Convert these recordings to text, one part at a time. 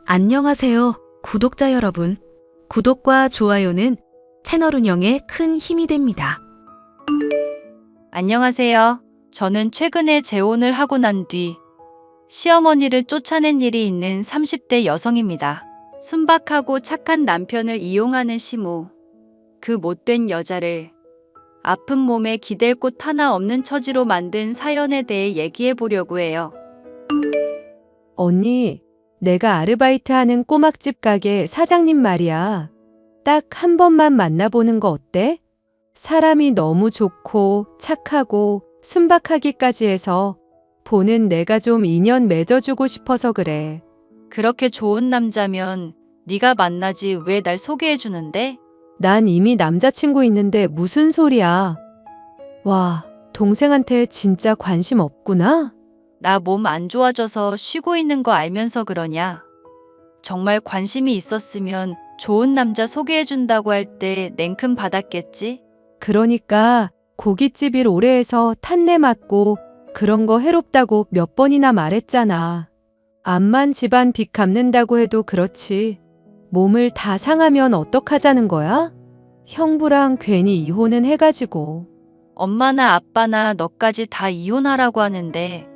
안녕하세요, 구독자 여러분. 구독과 좋아요는 채널 운영에 큰 힘이 됩니다. 안녕하세요. 저는 최근에 재혼을 하고 난 뒤 시어머니를 쫓아낸 일이 있는 30대 여성입니다. 순박하고 착한 남편을 이용하는 시모. 그 못된 여자를 아픈 몸에 기댈 곳 하나 없는 처지로 만든 사연에 대해 얘기해 보려고 해요. 언니, 내가 아르바이트하는 꼬막집 가게 사장님 말이야. 딱 한 번만 만나보는 거 어때? 사람이 너무 좋고 착하고 순박하기까지 해서 보는 내가 좀 인연 맺어주고 싶어서 그래. 그렇게 좋은 남자면 네가 만나지 왜 날 소개해 주는데? 난 이미 남자친구 있는데 무슨 소리야. 와, 동생한테 진짜 관심 없구나? 나 몸 안 좋아져서 쉬고 있는 거 알면서 그러냐? 정말 관심이 있었으면 좋은 남자 소개해 준다고 할 때 냉큼 받았겠지? 그러니까 고깃집 일 오래 해서 탄내 맡고 그런 거 해롭다고 몇 번이나 말했잖아. 암만 집안 빚 갚는다고 해도 그렇지. 몸을 다 상하면 어떡하자는 거야? 형부랑 괜히 이혼은 해가지고. 엄마나 아빠나 너까지 다 이혼하라고 하는데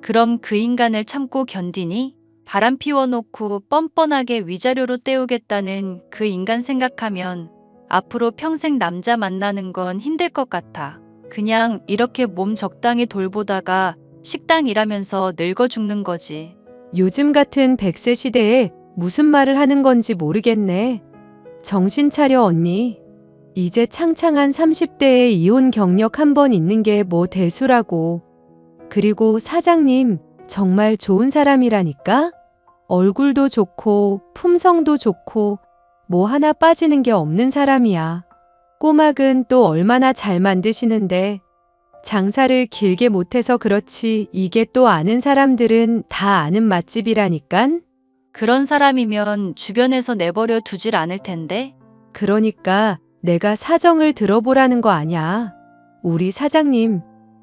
그럼 그 인간을 참고 견디니? 바람 피워놓고 뻔뻔하게 위자료로 때우겠다는 그 인간 생각하면 앞으로 평생 남자 만나는 건 힘들 것 같아. 그냥 이렇게 몸 적당히 돌보다가 식당 일하면서 늙어 죽는 거지. 요즘 같은 100세 시대에 무슨 말을 하는 건지 모르겠네. 정신 차려 언니. 이제 창창한 30대에 이혼 경력 한 번 있는 게 뭐 대수라고. 그리고 사장님 정말 좋은 사람이라니까? 얼굴도 좋고 품성도 좋고 뭐 하나 빠지는 게 없는 사람이야. 꼬막은 또 얼마나 잘 만드시는데 장사를 길게 못해서 그렇지 이게 또 아는 사람들은 다 아는 맛집이라니깐? 그런 사람이면 주변에서 내버려 두질 않을 텐데. 그러니까 내가 사정을 들어보라는 거 아냐. 우리 사장님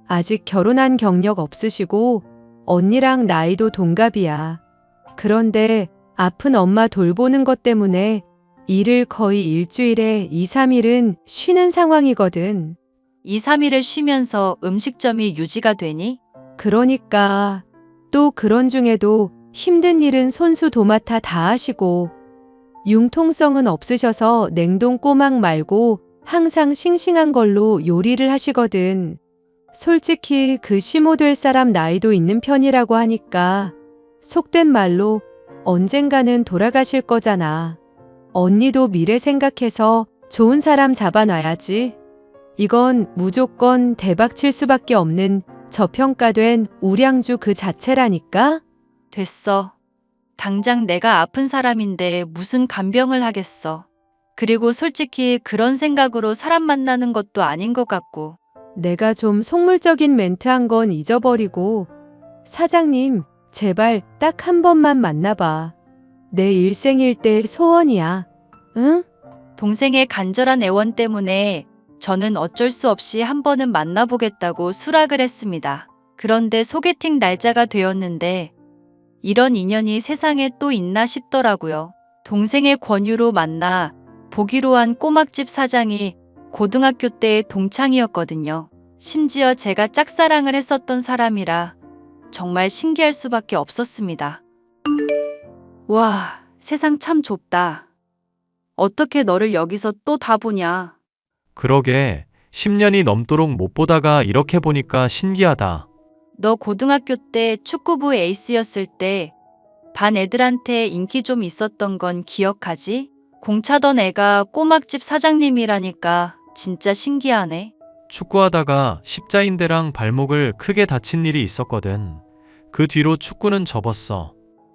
아직 결혼한 경력 없으시고 언니랑 나이도 동갑이야. 그런데 아픈 엄마 돌보는 것 때문에 일을 거의 일주일에 2, 3일은 쉬는 상황이거든. 2, 3일을 쉬면서 음식점이 유지가 되니? 그러니까 또 그런 중에도 힘든 일은 손수 도맡아 다 하시고 융통성은 없으셔서 냉동 꼬막 말고 항상 싱싱한 걸로 요리를 하시거든. 솔직히 그 시모 될 사람 나이도 있는 편이라고 하니까 속된 말로 언젠가는 돌아가실 거잖아. 언니도 미래 생각해서 좋은 사람 잡아놔야지. 이건 무조건 대박 칠 수밖에 없는 저평가된 우량주 그 자체라니까? 됐어. 당장 내가 아픈 사람인데 무슨 간병을 하겠어. 그리고 솔직히 그런 생각으로 사람 만나는 것도 아닌 것 같고. 내가 좀 속물적인 멘트 한 건 잊어버리고 사장님 제발 딱 한 번만 만나봐. 내 일생일대 소원이야. 응? 동생의 간절한 애원 때문에 저는 어쩔 수 없이 한 번은 만나보겠다고 수락을 했습니다. 그런데 소개팅 날짜가 되었는데 이런 인연이 세상에 또 있나 싶더라고요. 동생의 권유로 만나 보기로 한 꼬막집 사장이 고등학교 때의 동창이었거든요. 심지어 제가 짝사랑을 했었던 사람이라 정말 신기할 수밖에 없었습니다. 와, 세상 참 좁다. 어떻게 너를 여기서 또 다 보냐? 그러게 10년이 넘도록 못 보다가 이렇게 보니까 신기하다. 너 고등학교 때 축구부 에이스였을 때 반 애들한테 인기 좀 있었던 건 기억하지? 공차던 애가 꼬막집 사장님이라니까 진짜 신기하네. 축구하다가 십자인대랑 발목을 크게 다친 일이 있었거든. 그 뒤로 축구는 접었어.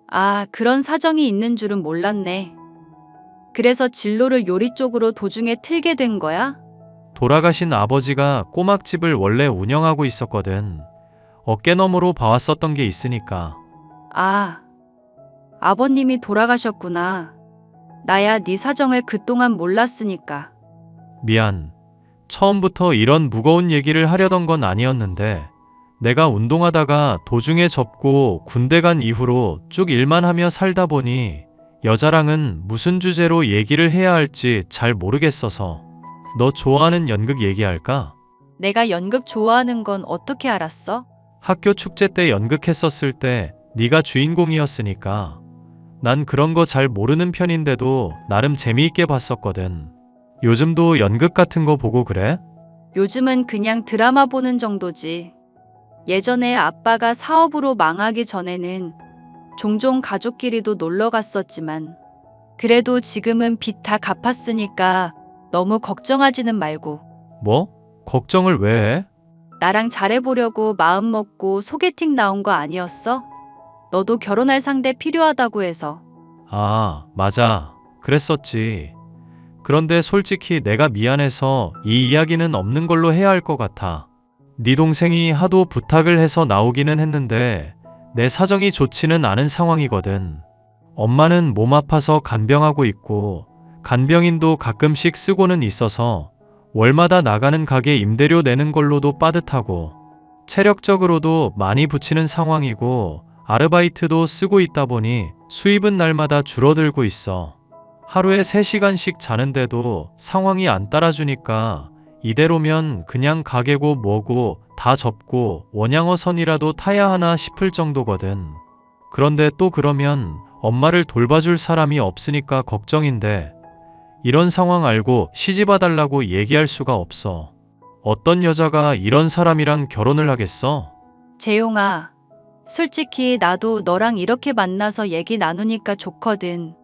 아, 그런 사정이 있는 줄은 몰랐네. 그래서 진로를 요리 쪽으로 도중에 틀게 된 거야? 돌아가신 아버지가 꼬막집을 원래 운영하고 있었거든. 어깨너머로 봐왔었던 게 있으니까. 아, 아버님이 돌아가셨구나. 나야 네 사정을 그동안 몰랐으니까. 미안. 처음부터 이런 무거운 얘기를 하려던 건 아니었는데 내가 운동하다가 도중에 접고 군대 간 이후로 쭉 일만 하며 살다 보니 여자랑은 무슨 주제로 얘기를 해야 할지 잘 모르겠어서 너 좋아하는 연극 얘기할까? 내가 연극 좋아하는 건 어떻게 알았어? 학교 축제 때 연극했었을 때 네가 주인공이었으니까 난 그런 거 잘 모르는 편인데도 나름 재미있게 봤었거든. 요즘도 연극 같은 거 보고 그래? 요즘은 그냥 드라마 보는 정도지. 예전에 아빠가 사업으로 망하기 전에는 종종 가족끼리도 놀러 갔었지만 그래도 지금은 빚 다 갚았으니까 너무 걱정하지는 말고 뭐? 걱정을 왜 해? 나랑 잘해보려고 마음먹고 소개팅 나온 거 아니었어? 너도 결혼할 상대 필요하다고 해서. 아, 맞아. 그랬었지. 그런데 솔직히 내가 미안해서 이 이야기는 없는 걸로 해야 할 것 같아. 네 동생이 하도 부탁을 해서 나오기는 했는데 내 사정이 좋지는 않은 상황이거든. 엄마는 몸 아파서 간병하고 있고 간병인도 가끔씩 쓰고는 있어서 월마다 나가는 가게 임대료 내는 걸로도 빠듯하고 체력적으로도 많이 부치는 상황이고 아르바이트도 쓰고 있다 보니 수입은 날마다 줄어들고 있어. 하루에 3시간씩 자는데도 상황이 안 따라주니까 이대로면 그냥 가게고 뭐고 다 접고 원양어선이라도 타야 하나 싶을 정도거든. 그런데 또 그러면 엄마를 돌봐줄 사람이 없으니까 걱정인데 이런 상황 알고 시집와달라고 얘기할 수가 없어. 어떤 여자가 이런 사람이랑 결혼을 하겠어? 재용아, 솔직히 나도 너랑 이렇게 만나서 얘기 나누니까 좋거든.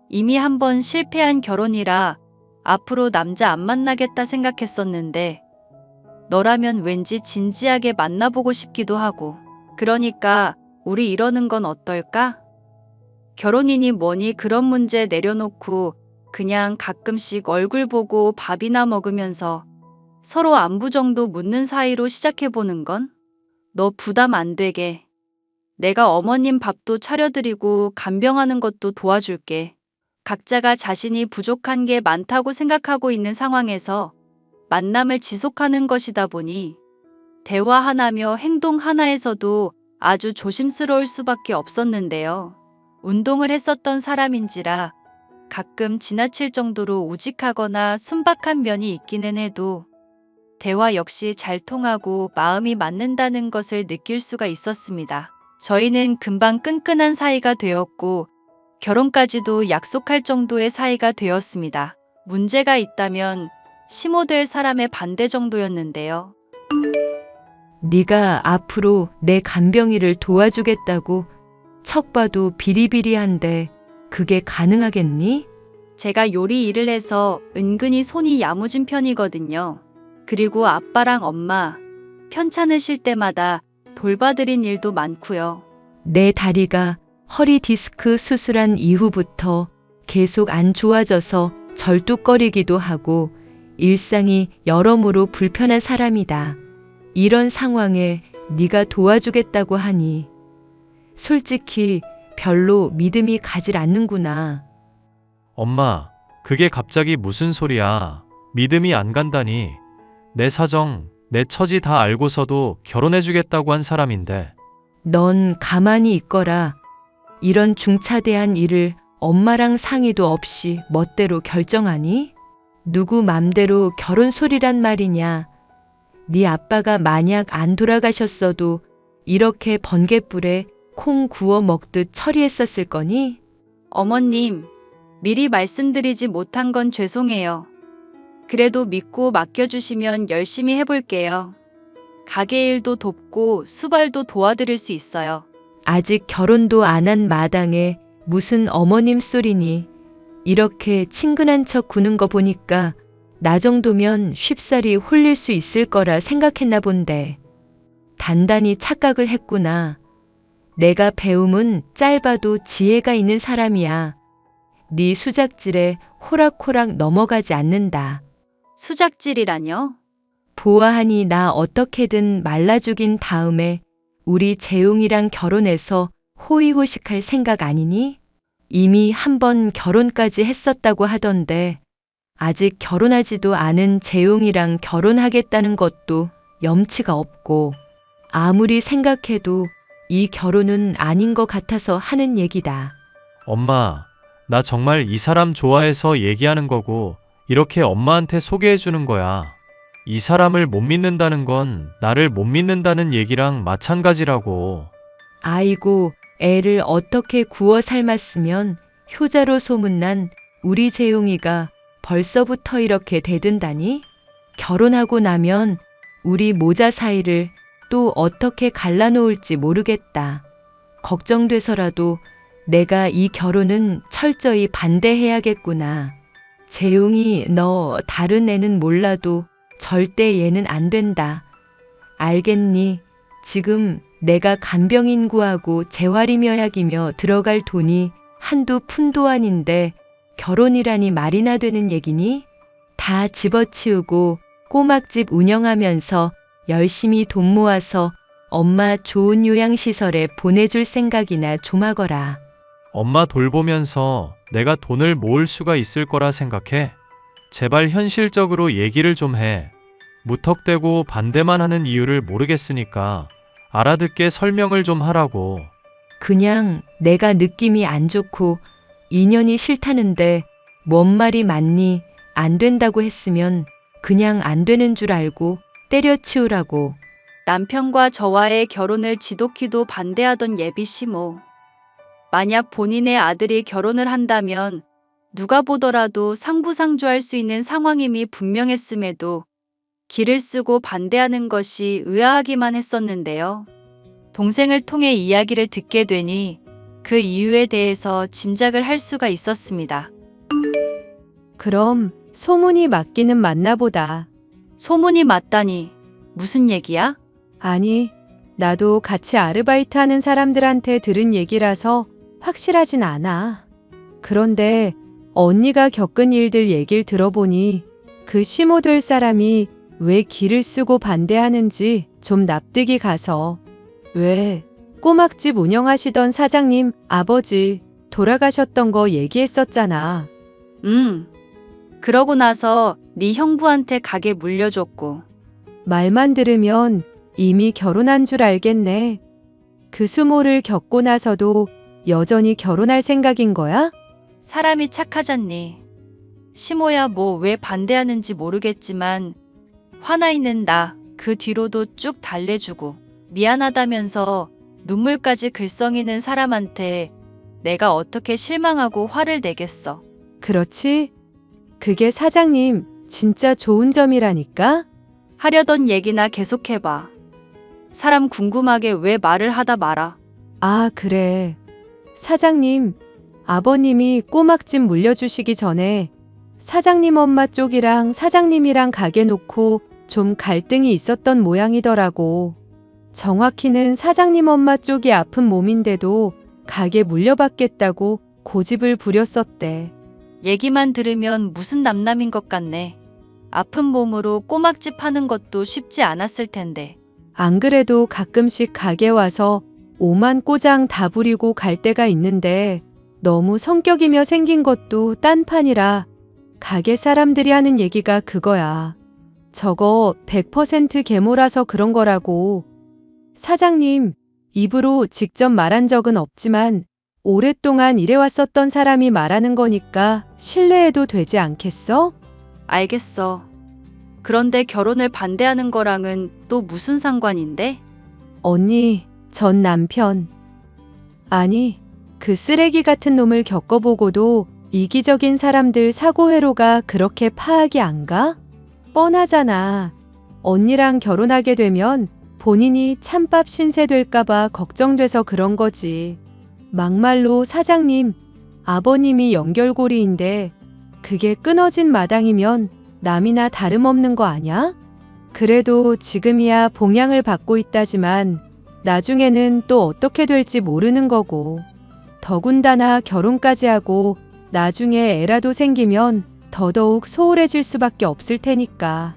이미 한 번 실패한 결혼이라 앞으로 남자 안 만나겠다 생각했었는데 너라면 왠지 진지하게 만나보고 싶기도 하고. 그러니까 우리 이러는 건 어떨까? 결혼이니 뭐니 그런 문제 내려놓고 그냥 가끔씩 얼굴 보고 밥이나 먹으면서 서로 안부 정도 묻는 사이로 시작해보는 건? 너 부담 안 되게. 내가 어머님 밥도 차려드리고 간병하는 것도 도와줄게. 각자가 자신이 부족한 게 많다고 생각하고 있는 상황에서 만남을 지속하는 것이다 보니 대화 하나며 행동 하나에서도 아주 조심스러울 수밖에 없었는데요. 운동을 했었던 사람인지라 가끔 지나칠 정도로 우직하거나 순박한 면이 있기는 해도 대화 역시 잘 통하고 마음이 맞는다는 것을 느낄 수가 있었습니다. 저희는 금방 끈끈한 사이가 되었고 결혼까지도 약속할 정도의 사이가 되었습니다. 문제가 있다면 심호될 사람의 반대 정도였는데요. 네가 앞으로 내 간병이를 도와주겠다고 척 봐도 비리비리한데 그게 가능하겠니? 제가 요리 일을 해서 은근히 손이 야무진 편이거든요. 그리고 아빠랑 엄마 편찮으실 때마다 돌봐드린 일도 많고요. 내 다리가 허리 디스크 수술한 이후부터 계속 안 좋아져서 절뚝거리기도 하고 일상이 여러모로 불편한 사람이다. 이런 상황에 네가 도와주겠다고 하니 솔직히 별로 믿음이 가질 않는구나. 엄마, 그게 갑자기 무슨 소리야. 믿음이 안 간다니. 내 사정, 내 처지 다 알고서도 결혼해주겠다고 한 사람인데. 넌 가만히 있거라. 이런 중차대한 일을 엄마랑 상의도 없이 멋대로 결정하니? 누구 맘대로 결혼 소리란 말이냐. 네 아빠가 만약 안 돌아가셨어도 이렇게 번갯불에 콩 구워 먹듯 처리했었을 거니? 어머님, 미리 말씀드리지 못한 건 죄송해요. 그래도 믿고 맡겨주시면 열심히 해볼게요. 가게 일도 돕고 수발도 도와드릴 수 있어요. 아직 결혼도 안 한 마당에 무슨 어머님 소리니. 이렇게 친근한 척 구는 거 보니까 나 정도면 쉽사리 홀릴 수 있을 거라 생각했나 본데. 단단히 착각을 했구나. 내가 배움은 짧아도 지혜가 있는 사람이야. 네 수작질에 호락호락 넘어가지 않는다. 수작질이라뇨? 보아하니 나 어떻게든 말라죽인 다음에 우리 재용이랑 결혼해서 호의호식할 생각 아니니? 이미 한 번 결혼까지 했었다고 하던데 아직 결혼하지도 않은 재용이랑 결혼하겠다는 것도 염치가 없고 아무리 생각해도 이 결혼은 아닌 것 같아서 하는 얘기다. 엄마, 나 정말 이 사람 좋아해서 얘기하는 거고, 이렇게 엄마한테 소개해 주는 거야. 이 사람을 못 믿는다는 건 나를 못 믿는다는 얘기랑 마찬가지라고. 아이고, 애를 어떻게 구워 삶았으면 효자로 소문난 우리 재용이가 벌써부터 이렇게 대든다니? 결혼하고 나면 우리 모자 사이를 또 어떻게 갈라놓을지 모르겠다. 걱정돼서라도 내가 이 결혼은 철저히 반대해야겠구나. 재용이 너 다른 애는 몰라도 절대 얘는 안 된다. 알겠니? 지금 내가 간병인구하고 재활임여약이며 들어갈 돈이 한두 푼도 아닌데 결혼이라니 말이나 되는 얘기니? 다 집어치우고 꼬막집 운영하면서 열심히 돈 모아서 엄마 좋은 요양시설에 보내줄 생각이나 좀 하거라. 엄마 돌보면서 내가 돈을 모을 수가 있을 거라 생각해? 제발 현실적으로 얘기를 좀 해. 무턱대고 반대만 하는 이유를 모르겠으니까 알아듣게 설명을 좀 하라고. 그냥 내가 느낌이 안 좋고 인연이 싫다는데 뭔 말이 맞니? 안 된다고 했으면 그냥 안 되는 줄 알고 때려치우라고. 남편과 저와의 결혼을 지독히도 반대하던 예비 시모. 만약 본인의 아들이 결혼을 한다면 누가 보더라도 상부상조할 수 있는 상황임이 분명했음에도 기를 쓰고 반대하는 것이 의아하기만 했었는데요. 동생을 통해 이야기를 듣게 되니 그 이유에 대해서 짐작을 할 수가 있었습니다. 그럼 소문이 맞기는 맞나 보다. 소문이 맞다니 무슨 얘기야? 아니, 나도 같이 아르바이트 하는 사람들한테 들은 얘기라서 확실하진 않아. 그런데 언니가 겪은 일들 얘기를 들어보니 그 시모 될 사람이 왜 기를 쓰고 반대하는지 좀 납득이 가서. 왜 꼬막집 운영하시던 사장님 아버지 돌아가셨던 거 얘기했었잖아. 그러고 나서 네 형부한테 가게 물려줬고. 말만 들으면 이미 결혼한 줄 알겠네. 그 수모를 겪고 나서도 여전히 결혼할 생각인 거야? 사람이 착하잖니. 시모야 뭐 왜 반대하는지 모르겠지만 화나 있는 나 그 뒤로도 쭉 달래주고 미안하다면서 눈물까지 글썽이는 사람한테 내가 어떻게 실망하고 화를 내겠어. 그렇지? 그게 사장님 진짜 좋은 점이라니까? 하려던 얘기나 계속해봐. 사람 궁금하게 왜 말을 하다 말아. 아, 그래. 사장님, 아버님이 꼬막집 물려주시기 전에 사장님 엄마 쪽이랑 사장님이랑 가게 놓고 좀 갈등이 있었던 모양이더라고. 정확히는 사장님 엄마 쪽이 아픈 몸인데도 가게 물려받겠다고 고집을 부렸었대. 얘기만 들으면 무슨 남남인 것 같네. 아픈 몸으로 꼬막집 하는 것도 쉽지 않았을 텐데. 안 그래도 가끔씩 가게 와서 오만 꼬장 다 부리고 갈 때가 있는데 너무 성격이며 생긴 것도 딴판이라 가게 사람들이 하는 얘기가 그거야. 저거 100% 계모라서 그런 거라고. 사장님, 입으로 직접 말한 적은 없지만 오랫동안 일해왔었던 사람이 말하는 거니까 신뢰해도 되지 않겠어? 알겠어. 그런데 결혼을 반대하는 거랑은 또 무슨 상관인데? 언니, 전 남편. 아니, 그 쓰레기 같은 놈을 겪어보고도 이기적인 사람들 사고회로가 그렇게 파악이 안 가? 뻔하잖아. 언니랑 결혼하게 되면 본인이 찬밥 신세 될까봐 걱정돼서 그런 거지. 막말로 사장님, 아버님이 연결고리인데 그게 끊어진 마당이면 남이나 다름없는 거 아냐? 그래도 지금이야 봉양을 받고 있다지만 나중에는 또 어떻게 될지 모르는 거고. 더군다나 결혼까지 하고 나중에 애라도 생기면 더더욱 소홀해질 수밖에 없을 테니까.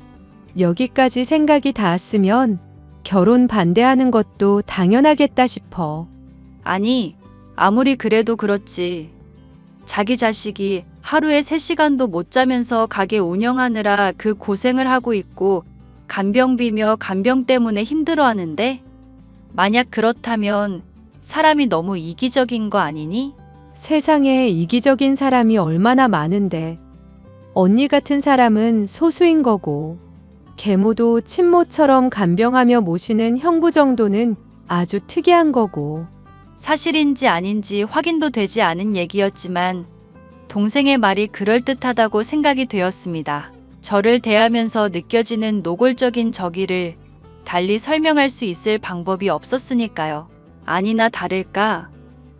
여기까지 생각이 닿았으면 결혼 반대하는 것도 당연하겠다 싶어. 아니, 아무리 그래도 그렇지. 자기 자식이 하루에 3시간도 못 자면서 가게 운영하느라 그 고생을 하고 있고 간병비며 간병 때문에 힘들어하는데 만약 그렇다면 사람이 너무 이기적인 거 아니니? 세상에 이기적인 사람이 얼마나 많은데. 언니 같은 사람은 소수인 거고, 계모도 친모처럼 간병하며 모시는 형부 정도는 아주 특이한 거고. 사실인지 아닌지 확인도 되지 않은 얘기였지만 동생의 말이 그럴듯하다고 생각이 되었습니다. 저를 대하면서 느껴지는 노골적인 저기를 달리 설명할 수 있을 방법이 없었으니까요. 아니나 다를까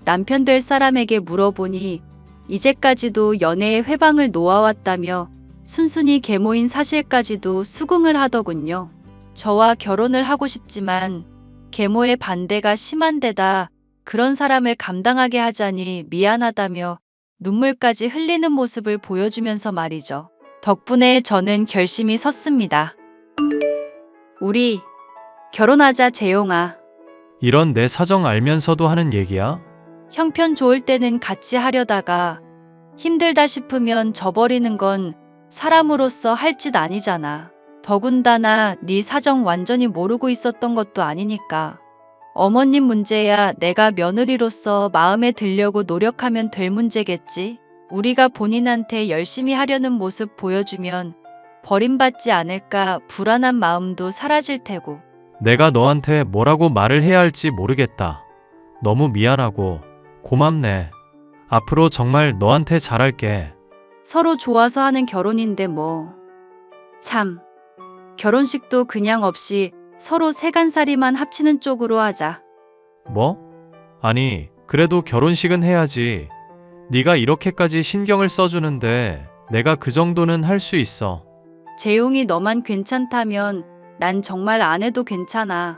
남편 될 사람에게 물어보니 이제까지도 연애의 회방을 놓아왔다며 순순히 계모인 사실까지도 수긍을 하더군요. 저와 결혼을 하고 싶지만 계모의 반대가 심한 데다 그런 사람을 감당하게 하자니 미안하다며 눈물까지 흘리는 모습을 보여주면서 말이죠. 덕분에 저는 결심이 섰습니다. 우리 결혼하자, 재용아. 이런 내 사정 알면서도 하는 얘기야? 형편 좋을 때는 같이 하려다가 힘들다 싶으면 져버리는 건 사람으로서 할 짓 아니잖아. 더군다나 네 사정 완전히 모르고 있었던 것도 아니니까. 어머님 문제야 내가 며느리로서 마음에 들려고 노력하면 될 문제겠지. 우리가 본인한테 열심히 하려는 모습 보여주면 버림받지 않을까 불안한 마음도 사라질 테고. 내가 너한테 뭐라고 말을 해야 할지 모르겠다. 너무 미안하고 고맙네. 앞으로 정말 너한테 잘할게. 서로 좋아서 하는 결혼인데 뭐. 참, 결혼식도 그냥 없이 서로 세간살이만 합치는 쪽으로 하자. 뭐? 아니, 그래도 결혼식은 해야지. 네가 이렇게까지 신경을 써주는데 내가 그 정도는 할 수 있어. 재용이 너만 괜찮다면 난 정말 안 해도 괜찮아.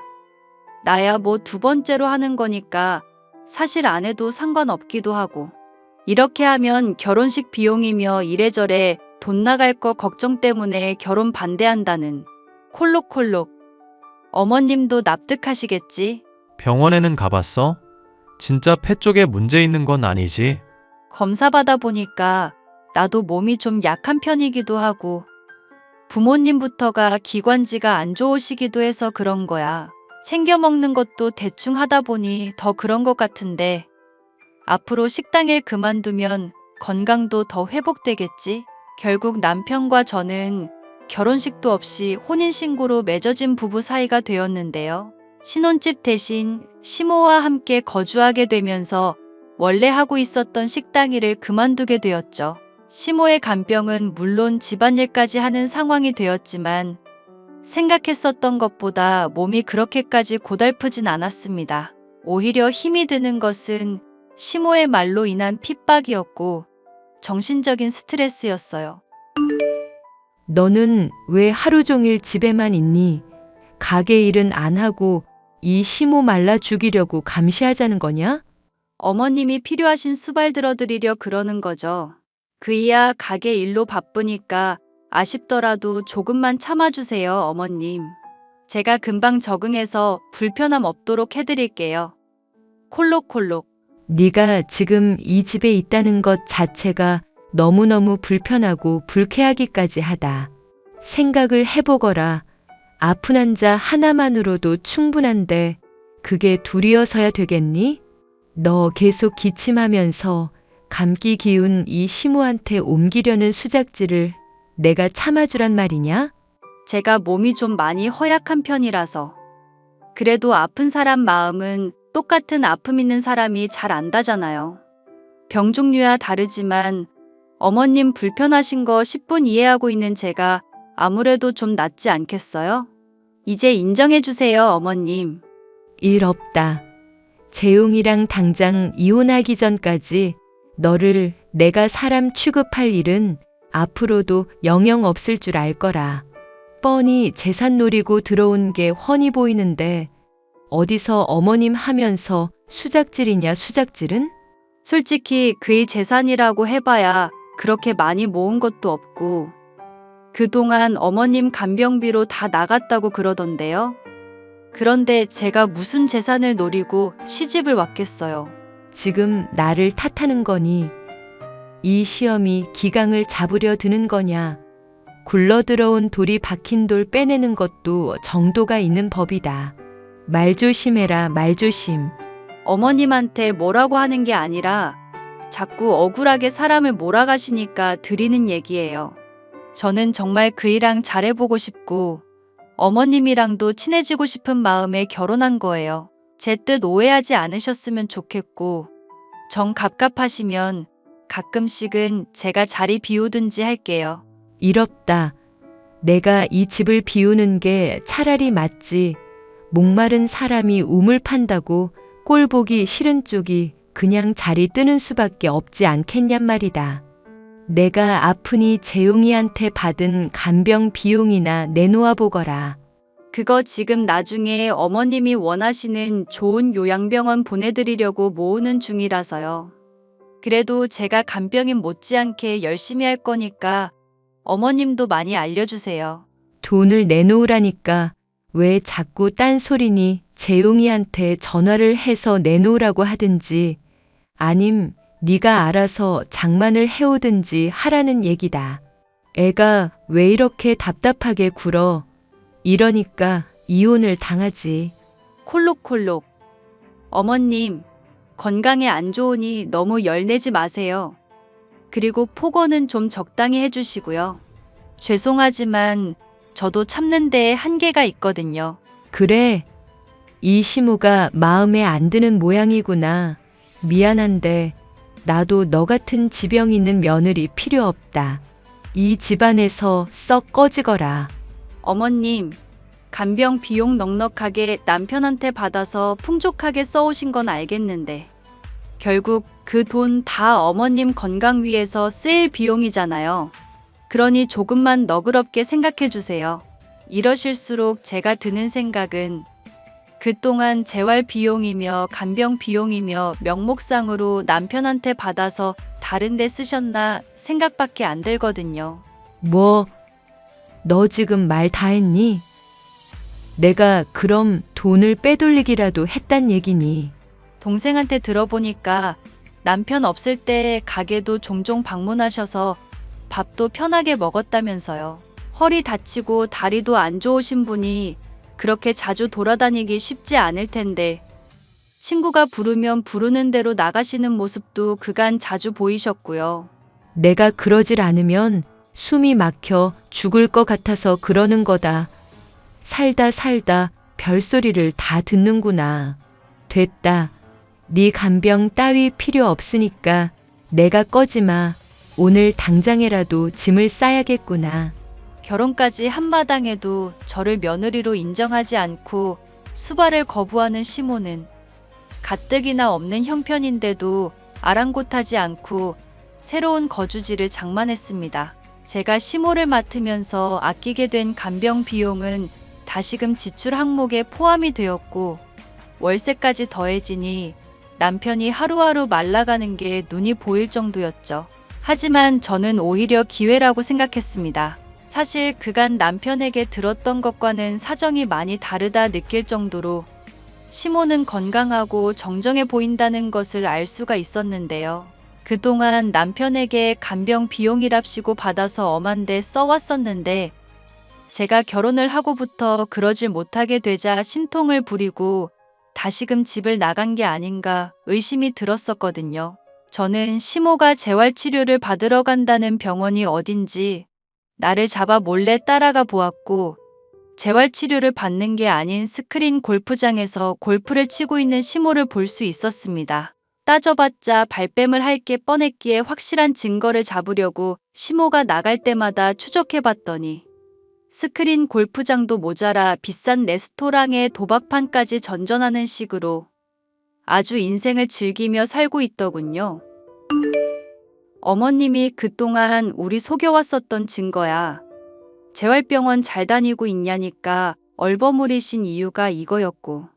나야 뭐 두 번째로 하는 거니까 사실 안 해도 상관없기도 하고. 이렇게 하면 결혼식 비용이며 이래저래 돈 나갈 거 걱정 때문에 결혼 반대한다는 콜록콜록. 어머님도 납득하시겠지? 병원에는 가봤어? 진짜 폐 쪽에 문제 있는 건 아니지? 검사 받아 보니까 나도 몸이 좀 약한 편이기도 하고 부모님부터가 기관지가 안 좋으시기도 해서 그런 거야. 챙겨 먹는 것도 대충 하다 보니 더 그런 것 같은데 앞으로 식당일 그만두면 건강도 더 회복되겠지? 결국 남편과 저는 결혼식도 없이 혼인신고로 맺어진 부부 사이가 되었는데요. 신혼집 대신 시모와 함께 거주하게 되면서 원래 하고 있었던 식당 일을 그만두게 되었죠. 시모의 간병은 물론 집안일까지 하는 상황이 되었지만 생각했었던 것보다 몸이 그렇게까지 고달프진 않았습니다. 오히려 힘이 드는 것은 시모의 말로 인한 핍박이었고 정신적인 스트레스였어요. 너는 왜 하루 종일 집에만 있니? 가게 일은 안 하고 이 시모 말라 죽이려고 감시하자는 거냐? 어머님이 필요하신 수발 들어드리려 그러는 거죠. 그이야 가게 일로 바쁘니까 아쉽더라도 조금만 참아주세요, 어머님. 제가 금방 적응해서 불편함 없도록 해드릴게요. 콜록콜록. 네가 지금 이 집에 있다는 것 자체가 너무너무 불편하고 불쾌하기까지 하다. 생각을 해보거라. 아픈 환자 하나만으로도 충분한데 그게 둘이어서야 되겠니? 너 계속 기침하면서 감기 기운 이 시모한테 옮기려는 수작질을 내가 참아주란 말이냐? 제가 몸이 좀 많이 허약한 편이라서. 그래도 아픈 사람 마음은 똑같은 아픔 있는 사람이 잘 안다잖아요. 병 종류야 다르지만 어머님 불편하신 거 10분 이해하고 있는 제가 아무래도 좀 낫지 않겠어요? 이제 인정해주세요, 어머님. 일 없다. 재용이랑 당장 이혼하기 전까지 너를 내가 사람 취급할 일은 앞으로도 영영 없을 줄 알 거라. 뻔히 재산 노리고 들어온 게 훤히 보이는데 어디서 어머님 하면서 수작질이냐 수작질은? 솔직히 그의 재산이라고 해봐야 그렇게 많이 모은 것도 없고 그동안 어머님 간병비로 다 나갔다고 그러던데요. 그런데 제가 무슨 재산을 노리고 시집을 왔겠어요. 지금 나를 탓하는 거니? 이 시험이 기강을 잡으려 드는 거냐? 굴러들어온 돌이 박힌 돌 빼내는 것도 정도가 있는 법이다. 말 조심해라, 말 조심. 어머님한테 뭐라고 하는 게 아니라 자꾸 억울하게 사람을 몰아가시니까 드리는 얘기예요. 저는 정말 그이랑 잘해보고 싶고 어머님이랑도 친해지고 싶은 마음에 결혼한 거예요. 제 뜻 오해하지 않으셨으면 좋겠고 정 갑갑하시면 가끔씩은 제가 자리 비우든지 할게요. 이럽다. 내가 이 집을 비우는 게 차라리 맞지. 목마른 사람이 우물 판다고 꼴 보기 싫은 쪽이 그냥 자리 뜨는 수밖에 없지 않겠냔 말이다. 내가 아프니 재용이한테 받은 간병 비용이나 내놓아 보거라. 그거 지금 나중에 어머님이 원하시는 좋은 요양병원 보내드리려고 모으는 중이라서요. 그래도 제가 간병인 못지않게 열심히 할 거니까 어머님도 많이 알려주세요. 돈을 내놓으라니까 왜 자꾸 딴소리니. 재용이한테 전화를 해서 내놓으라고 하든지 아님 네가 알아서 장만을 해오든지 하라는 얘기다. 애가 왜 이렇게 답답하게 굴어. 이러니까 이혼을 당하지. 콜록콜록. 어머님, 건강에 안 좋으니 너무 열내지 마세요. 그리고 폭언은 좀 적당히 해주시고요. 죄송하지만 저도 참는 데에 한계가 있거든요. 그래. 이 시모가 마음에 안 드는 모양이구나. 미안한데 나도 너 같은 지병 있는 며느리 필요 없다. 이 집안에서 썩 꺼지거라. 어머님, 간병 비용 넉넉하게 남편한테 받아서 풍족하게 써오신 건 알겠는데 결국 그 돈 다 어머님 건강 위해서 쓰일 비용이잖아요. 그러니 조금만 너그럽게 생각해 주세요. 이러실수록 제가 드는 생각은 그동안 재활 비용이며 간병 비용이며 명목상으로 남편한테 받아서 다른 데 쓰셨나 생각밖에 안 들거든요. 뭐, 너 지금 말 다 했니? 내가 그럼 돈을 빼돌리기라도 했단 얘기니. 동생한테 들어보니까 남편 없을 때 가게도 종종 방문하셔서 밥도 편하게 먹었다면서요. 허리 다치고 다리도 안 좋으신 분이 그렇게 자주 돌아다니기 쉽지 않을 텐데 친구가 부르면 부르는 대로 나가시는 모습도 그간 자주 보이셨고요. 내가 그러질 않으면 숨이 막혀 죽을 것 같아서 그러는 거다. 살다 살다 별소리를 다 듣는구나. 됐다. 네 간병 따위 필요 없으니까 내가 꺼지마. 오늘 당장에라도 짐을 싸야겠구나. 결혼까지 한마당에도 저를 며느리로 인정하지 않고 수발을 거부하는 시모는 가뜩이나 없는 형편인데도 아랑곳하지 않고 새로운 거주지를 장만했습니다. 제가 시모를 맡으면서 아끼게 된 간병 비용은 다시금 지출 항목에 포함이 되었고 월세까지 더해지니 남편이 하루하루 말라가는 게 눈이 보일 정도였죠. 하지만 저는 오히려 기회라고 생각했습니다. 사실 그간 남편에게 들었던 것과는 사정이 많이 다르다 느낄 정도로 시모는 건강하고 정정해 보인다는 것을 알 수가 있었는데요. 그동안 남편에게 간병 비용이랍시고 받아서 엄한데 써왔었는데 제가 결혼을 하고부터 그러질 못하게 되자 심통을 부리고 다시금 집을 나간 게 아닌가 의심이 들었었거든요. 저는 시모가 재활치료를 받으러 간다는 병원이 어딘지 나를 잡아 몰래 따라가 보았고 재활치료를 받는 게 아닌 스크린 골프장에서 골프를 치고 있는 시모를 볼 수 있었습니다. 따져봤자 발뺌을 할 게 뻔했기에 확실한 증거를 잡으려고 시모가 나갈 때마다 추적해봤더니 스크린 골프장도 모자라 비싼 레스토랑에 도박판까지 전전하는 식으로 아주 인생을 즐기며 살고 있더군요. 어머님이 그동안 우리 속여왔었던 증거야. 재활병원 잘 다니고 있냐니까 얼버무리신 이유가 이거였고.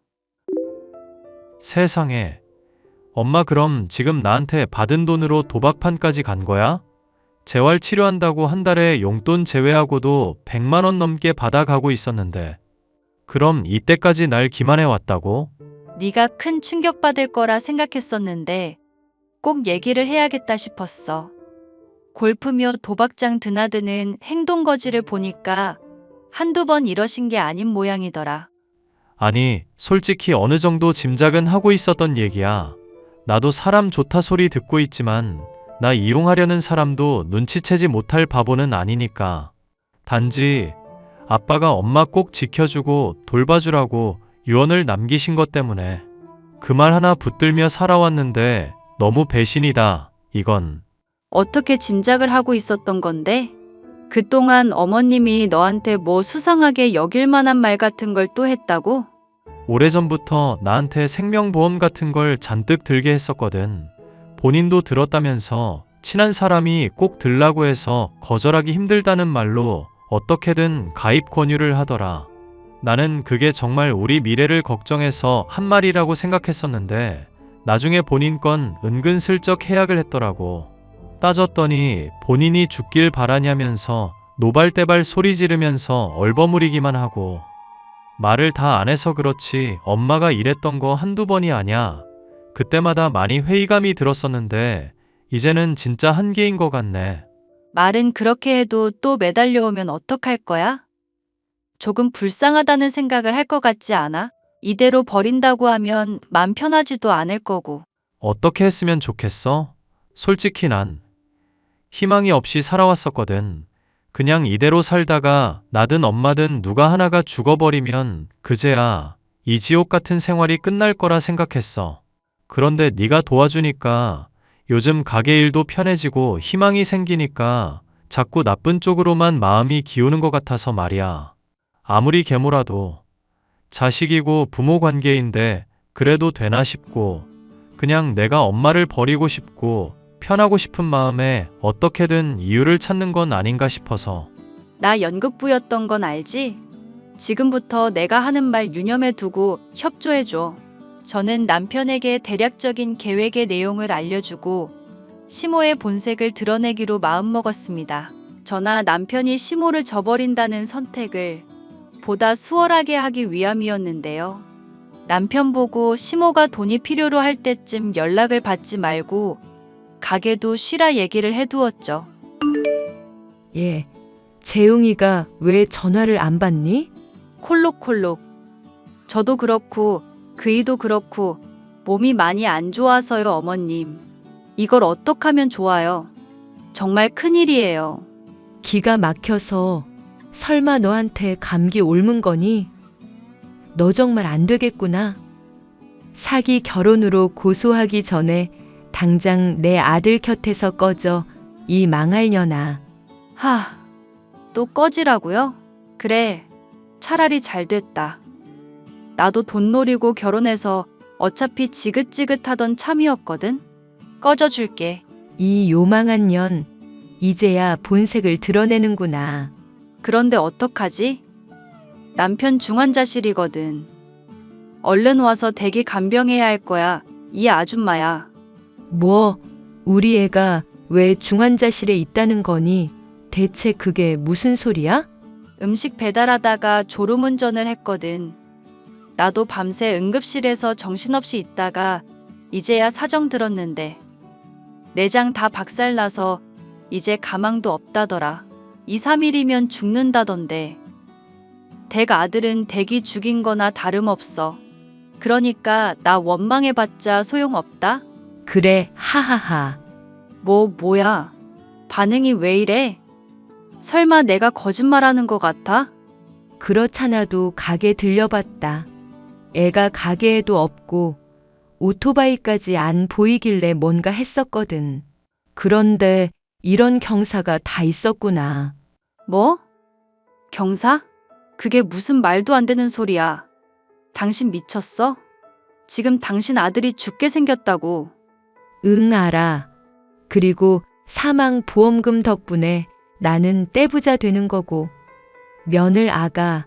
세상에. 엄마 그럼 지금 나한테 받은 돈으로 도박판까지 간 거야? 재활 치료한다고 한 달에 용돈 제외하고도 100만 원 넘게 받아가고 있었는데. 그럼 이때까지 날 기만해 왔다고? 네가 큰 충격받을 거라 생각했었는데 꼭 얘기를 해야겠다 싶었어. 골프며 도박장 드나드는 행동거지를 보니까 한두 번 이러신 게 아닌 모양이더라. 아니, 솔직히 어느 정도 짐작은 하고 있었던 얘기야. 나도 사람 좋다 소리 듣고 있지만 나 이용하려는 사람도 눈치채지 못할 바보는 아니니까. 단지 아빠가 엄마 꼭 지켜주고 돌봐주라고 유언을 남기신 것 때문에 그 말 하나 붙들며 살아왔는데 너무 배신이다, 이건. 어떻게 짐작을 하고 있었던 건데? 그동안 어머님이 너한테 뭐 수상하게 여길 만한 말 같은 걸 또 했다고? 오래전부터 나한테 생명보험 같은 걸 잔뜩 들게 했었거든. 본인도 들었다면서 친한 사람이 꼭 들라고 해서 거절하기 힘들다는 말로 어떻게든 가입 권유를 하더라. 나는 그게 정말 우리 미래를 걱정해서 한 말이라고 생각했었는데 나중에 본인 건 은근슬쩍 해약을 했더라고. 따졌더니 본인이 죽길 바라냐면서 노발대발 소리 지르면서 얼버무리기만 하고. 말을 다 안 해서 그렇지 엄마가 이랬던 거 한두 번이 아냐. 그때마다 많이 회의감이 들었었는데 이제는 진짜 한계인 것 같네. 말은 그렇게 해도 또 매달려오면 어떡할 거야? 조금 불쌍하다는 생각을 할 것 같지 않아? 이대로 버린다고 하면 맘 편하지도 않을 거고. 어떻게 했으면 좋겠어? 솔직히 난 희망이 없이 살아왔었거든. 그냥 이대로 살다가 나든 엄마든 누가 하나가 죽어버리면 그제야 이 지옥 같은 생활이 끝날 거라 생각했어. 그런데 네가 도와주니까 요즘 가게 일도 편해지고 희망이 생기니까 자꾸 나쁜 쪽으로만 마음이 기우는 것 같아서 말이야. 아무리 계모라도 자식이고 부모 관계인데 그래도 되나 싶고 그냥 내가 엄마를 버리고 싶고 편하고 싶은 마음에 어떻게든 이유를 찾는 건 아닌가 싶어서. 나 연극부였던 건 알지? 지금부터 내가 하는 말 유념해 두고 협조해줘. 저는 남편에게 대략적인 계획의 내용을 알려주고 시모의 본색을 드러내기로 마음먹었습니다. 저나 남편이 시모를 저버린다는 선택을 보다 수월하게 하기 위함이었는데요. 남편 보고 시모가 돈이 필요로 할 때쯤 연락을 받지 말고 가게도 쉬라 얘기를 해두었죠. 예. 재웅이가 왜 전화를 안 받니? 콜록콜록. 저도 그렇고 그이도 그렇고 몸이 많이 안 좋아서요, 어머님. 이걸 어떡하면 좋아요? 정말 큰일이에요. 기가 막혀서 설마 너한테 감기 옮은 거니? 너 정말 안 되겠구나. 사기 결혼으로 고소하기 전에 당장 내 아들 곁에서 꺼져, 이 망할 년아. 또 꺼지라고요? 그래, 차라리 잘 됐다. 나도 돈 노리고 결혼해서 어차피 지긋지긋하던 참이었거든. 꺼져줄게. 이 요망한 년, 이제야 본색을 드러내는구나. 그런데 어떡하지? 남편 중환자실이거든. 얼른 와서 대기 간병해야 할 거야. 이 아줌마야. 뭐, 우리 애가 왜 중환자실에 있다는 거니? 대체 그게 무슨 소리야? 음식 배달하다가 졸음운전을 했거든. 나도 밤새 응급실에서 정신없이 있다가 이제야 사정 들었는데 내장 다 박살나서 이제 가망도 없다더라. 2, 3일이면 죽는다던데. 댁 아들은 댁이 죽인 거나 다름없어. 그러니까 나 원망해봤자 소용없다? 그래, 하하하. 뭐야? 반응이 왜 이래? 설마 내가 거짓말하는 것 같아? 그렇잖아도 가게 들려봤다. 애가 가게에도 없고 오토바이까지 안 보이길래 뭔가 했었거든. 그런데 이런 경사가 다 있었구나. 뭐? 경사? 그게 무슨 말도 안 되는 소리야. 당신 미쳤어? 지금 당신 아들이 죽게 생겼다고. 응, 알아. 그리고 사망 보험금 덕분에 나는 떼부자 되는 거고. 며느 아가,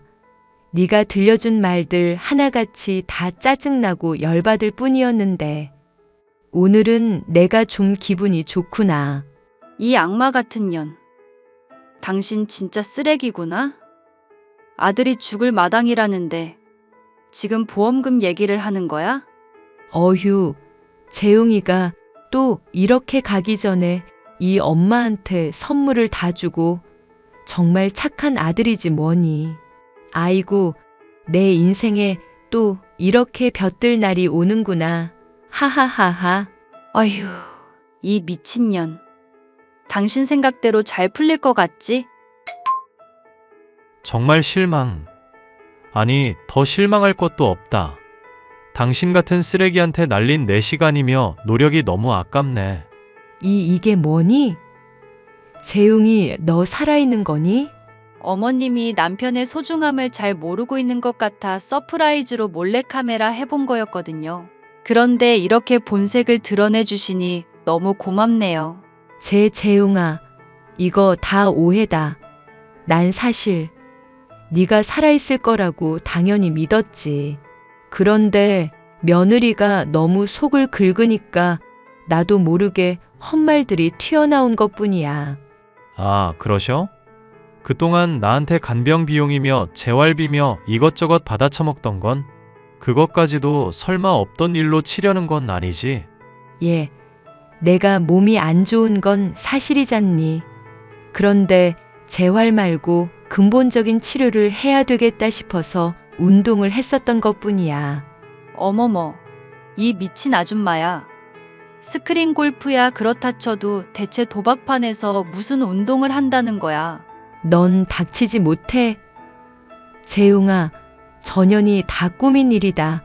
네가 들려준 말들 하나같이 다 짜증나고 열받을 뿐이었는데 오늘은 내가 좀 기분이 좋구나. 이 악마 같은 년. 당신 진짜 쓰레기구나? 아들이 죽을 마당이라는데 지금 보험금 얘기를 하는 거야? 어휴, 재웅이가 또 이렇게 가기 전에 이 엄마한테 선물을 다 주고 정말 착한 아들이지 뭐니. 아이고, 내 인생에 또 이렇게 벼뜰 날이 오는구나. 하하하하. 어휴, 이 미친년. 당신 생각대로 잘 풀릴 것 같지? 정말 실망. 아니, 더 실망할 것도 없다. 당신 같은 쓰레기한테 날린 내 시간이며 노력이 너무 아깝네. 이게 뭐니? 재웅이 너 살아있는 거니? 어머님이 남편의 소중함을 잘 모르고 있는 것 같아 서프라이즈로 몰래카메라 해본 거였거든요. 그런데 이렇게 본색을 드러내 주시니 너무 고맙네요. 재웅아, 이거 다 오해다. 난 사실 네가 살아있을 거라고 당연히 믿었지. 그런데 며느리가 너무 속을 긁으니까 나도 모르게 헛말들이 튀어나온 것뿐이야. 아, 그러셔? 그동안 나한테 간병 비용이며 재활비며 이것저것 받아 처먹던 건 그것까지도 설마 없던 일로 치려는 건 아니지? 예, 내가 몸이 안 좋은 건 사실이잖니. 그런데 재활 말고 근본적인 치료를 해야 되겠다 싶어서 운동을 했었던 것뿐이야. 어머머, 이 미친 아줌마야. 스크린 골프야 그렇다 쳐도 대체 도박판에서 무슨 운동을 한다는 거야. 넌 닥치지 못해. 재웅아, 전연이 다 꾸민 일이다.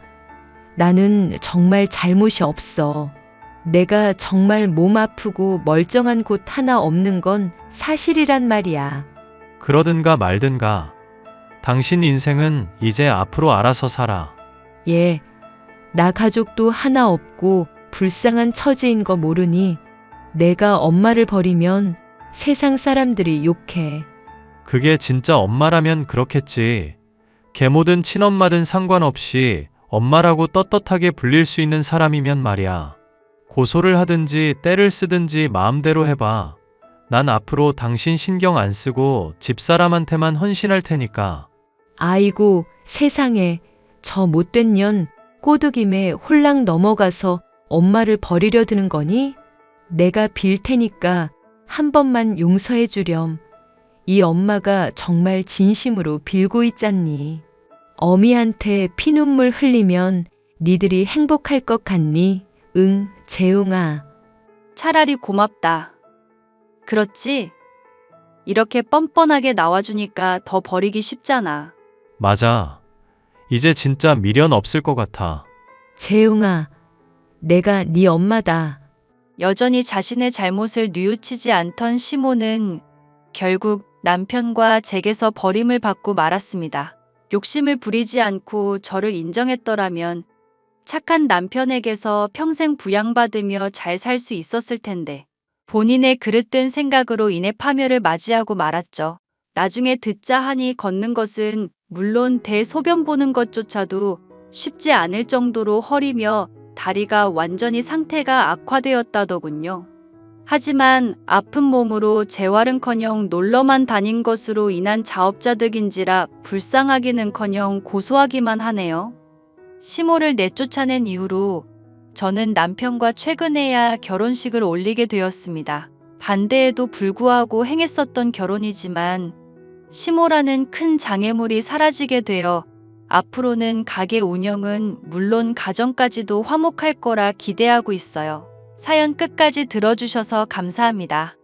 나는 정말 잘못이 없어. 내가 정말 몸 아프고 멀쩡한 곳 하나 없는 건 사실이란 말이야. 그러든가 말든가. 당신 인생은 이제 앞으로 알아서 살아. 예, 나 가족도 하나 없고 불쌍한 처지인 거 모르니 내가 엄마를 버리면 세상 사람들이 욕해. 그게 진짜 엄마라면 그렇겠지. 계모든 친엄마든 상관없이 엄마라고 떳떳하게 불릴 수 있는 사람이면 말이야. 고소를 하든지 때를 쓰든지 마음대로 해봐. 난 앞으로 당신 신경 안 쓰고 집사람한테만 헌신할 테니까. 아이고, 세상에, 저 못된 년 꼬드김에 홀랑 넘어가서 엄마를 버리려 드는 거니? 내가 빌 테니까 한 번만 용서해 주렴. 이 엄마가 정말 진심으로 빌고 있잖니. 어미한테 피눈물 흘리면 니들이 행복할 것 같니? 응, 재웅아. 차라리 고맙다. 그렇지? 이렇게 뻔뻔하게 나와주니까 더 버리기 쉽잖아. 맞아. 이제 진짜 미련 없을 것 같아. 재웅아, 내가 네 엄마다. 여전히 자신의 잘못을 뉘우치지 않던 시모는 결국 남편과 댁에서 버림을 받고 말았습니다. 욕심을 부리지 않고 저를 인정했더라면 착한 남편에게서 평생 부양받으며 잘 살 수 있었을 텐데 본인의 그릇된 생각으로 인해 파멸을 맞이하고 말았죠. 나중에 듣자 하니 걷는 것은 물론 대소변 보는 것조차도 쉽지 않을 정도로 허리며 다리가 완전히 상태가 악화되었다더군요. 하지만 아픈 몸으로 재활은커녕 놀러만 다닌 것으로 인한 자업자득인지라 불쌍하기는커녕 고소하기만 하네요. 시모를 내쫓아낸 이후로 저는 남편과 최근에야 결혼식을 올리게 되었습니다. 반대에도 불구하고 행했었던 결혼이지만 시모라는 큰 장애물이 사라지게 되어 앞으로는 가게 운영은 물론 가정까지도 화목할 거라 기대하고 있어요. 사연 끝까지 들어주셔서 감사합니다.